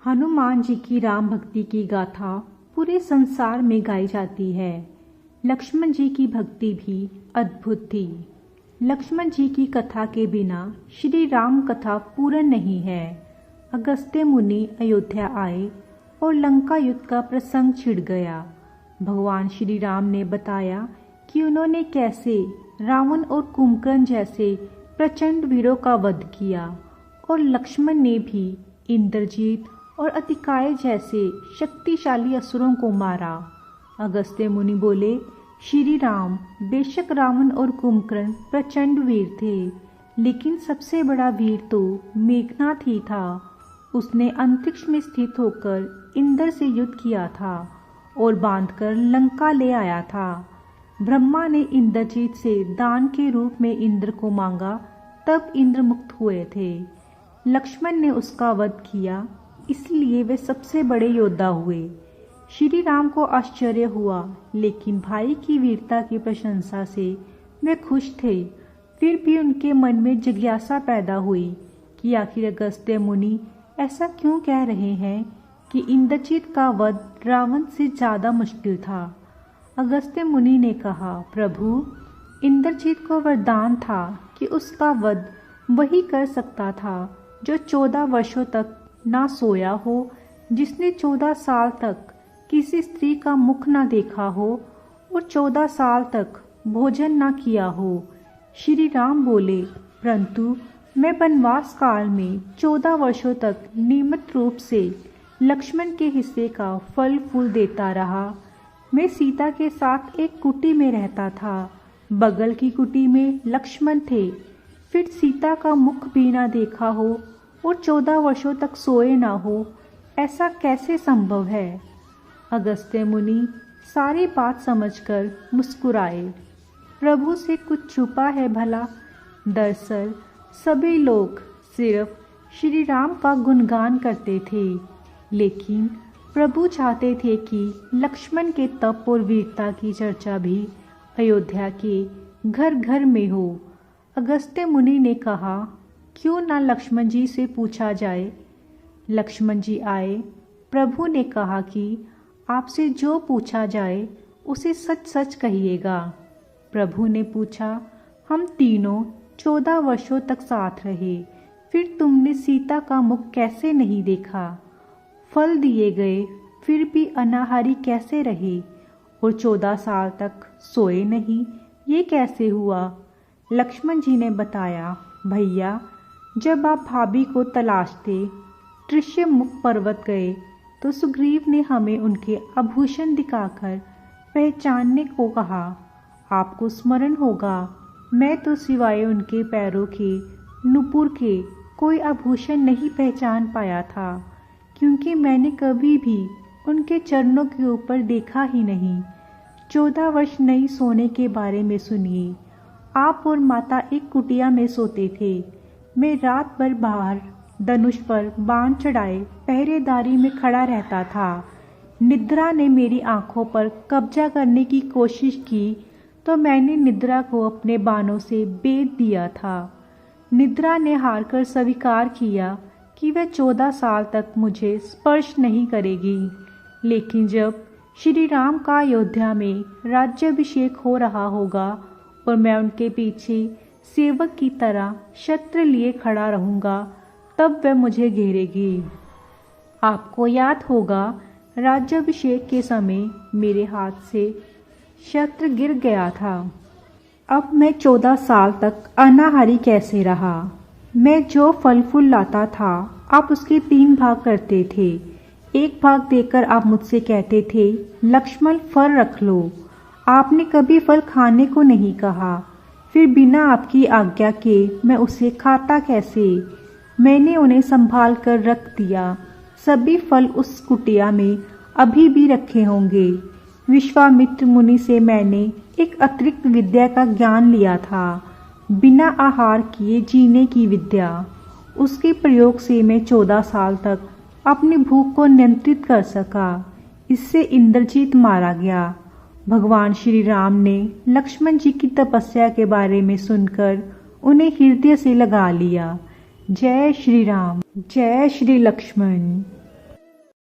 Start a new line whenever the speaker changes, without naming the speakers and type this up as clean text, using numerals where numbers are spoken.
हनुमान जी की राम भक्ति की गाथा पूरे संसार में गाई जाती है। लक्ष्मण जी की भक्ति भी अद्भुत थी। लक्ष्मण जी की कथा के बिना श्री राम कथा पूर्ण नहीं है। अगस्त्य मुनि अयोध्या आए और लंका युद्ध का प्रसंग छिड़ गया। भगवान श्री राम ने बताया कि उन्होंने कैसे रावण और कुंभकर्ण जैसे प्रचंड वीरों का वध किया और लक्ष्मण ने भी इंद्रजीत और अतिकाय जैसे शक्तिशाली असुरों को मारा। अगस्त्य मुनि बोले, श्री राम, बेशक रावण और कुंभकर्ण प्रचंड वीर थे, लेकिन सबसे बड़ा वीर तो मेघनाथ ही था। उसने अंतरिक्ष में स्थित होकर इंद्र से युद्ध किया था और बांधकर लंका ले आया था। ब्रह्मा ने इंद्रजीत से दान के रूप में इंद्र को मांगा, तब इंद्र मुक्त हुए थे। लक्ष्मण ने उसका वध किया, इसलिए वे सबसे बड़े योद्धा हुए। श्री राम को आश्चर्य हुआ, लेकिन भाई की वीरता की प्रशंसा से वे खुश थे। फिर भी उनके मन में जिज्ञासा पैदा हुई कि आखिर अगस्त्य मुनि ऐसा क्यों कह रहे हैं कि इंद्रजीत का वध रावण से ज़्यादा मुश्किल था। अगस्त्य मुनि ने कहा, प्रभु, इंद्रजीत को वरदान था कि उसका वध वही कर सकता था जो 14 वर्षों तक ना सोया हो, जिसने 14 साल तक किसी स्त्री का मुख ना देखा हो और 14 साल तक भोजन ना किया हो। श्री राम बोले, परंतु मैं वनवास काल में 14 वर्षों तक नियमित रूप से लक्ष्मण के हिस्से का फल फूल देता रहा। मैं सीता के साथ एक कुटी में रहता था। बगल की कुटी में लक्ष्मण थे। फिर सीता का मुख भी ना देखा हो और 14 वर्षों तक सोए ना हो, ऐसा कैसे संभव है। अगस्त्य मुनि सारी बात समझकर मुस्कुराए। प्रभु से कुछ छुपा है भला। दरअसल सभी लोग सिर्फ श्री राम का गुणगान करते थे, लेकिन प्रभु चाहते थे कि लक्ष्मण के तप और वीरता की चर्चा भी अयोध्या के घर घर में हो। अगस्त्य मुनि ने कहा, क्यों ना लक्ष्मण जी से पूछा जाए। लक्ष्मण जी आए। प्रभु ने कहा कि आपसे जो पूछा जाए उसे सच सच कहिएगा। प्रभु ने पूछा, हम तीनों 14 वर्षों तक साथ रहे, फिर तुमने सीता का मुख कैसे नहीं देखा। फल दिए गए फिर भी अनाहारी कैसे रहे और 14 साल तक सोए नहीं, ये कैसे हुआ। लक्ष्मण जी ने बताया, भैया, जब आप भाभी को तलाशते त्रिशमुख पर्वत गए तो सुग्रीव ने हमें उनके आभूषण दिखाकर पहचानने को कहा। आपको स्मरण होगा, मैं तो सिवाय उनके पैरों के नुपुर के कोई आभूषण नहीं पहचान पाया था, क्योंकि मैंने कभी भी उनके चरणों के ऊपर देखा ही नहीं। 14 वर्ष नहीं सोने के बारे में सुनिए। आप और माता एक कुटिया में सोते थे। मैं रात भर बाहर धनुष पर बाण चढ़ाए पहरेदारी में खड़ा रहता था। निद्रा ने मेरी आंखों पर कब्जा करने की कोशिश की तो मैंने निद्रा को अपने बाणों से बेध दिया था। निद्रा ने हारकर स्वीकार किया कि वह 14 साल तक मुझे स्पर्श नहीं करेगी। लेकिन जब श्री राम का अयोध्या में राज्याभिषेक हो रहा होगा और मैं उनके पीछे सेवक की तरह शस्त्र लिए खड़ा रहूँगा, तब वह मुझे घेरेगी। आपको याद होगा, राज्याभिषेक के समय मेरे हाथ से शस्त्र गिर गया था। अब मैं 14 साल तक अनाहारी कैसे रहा। मैं जो फल फूल लाता था, आप उसके 3 भाग करते थे। एक भाग देकर आप मुझसे कहते थे, लक्ष्मण, फल रख लो। आपने कभी फल खाने को नहीं कहा। फिर बिना आपकी आज्ञा के मैं उसे खाता कैसे। मैंने उन्हें संभाल कर रख दिया। सभी फल उस कुटिया में अभी भी रखे होंगे। विश्वामित्र मुनि से मैंने एक अतिरिक्त विद्या का ज्ञान लिया था, बिना आहार किए जीने की विद्या। उसके प्रयोग से मैं 14 साल तक अपनी भूख को नियंत्रित कर सका। इससे इंद्रजीत मारा गया। भगवान श्री राम ने लक्ष्मण जी की तपस्या के बारे में सुनकर उन्हें हृदय से लगा लिया। जय श्री राम, जय श्री लक्ष्मण।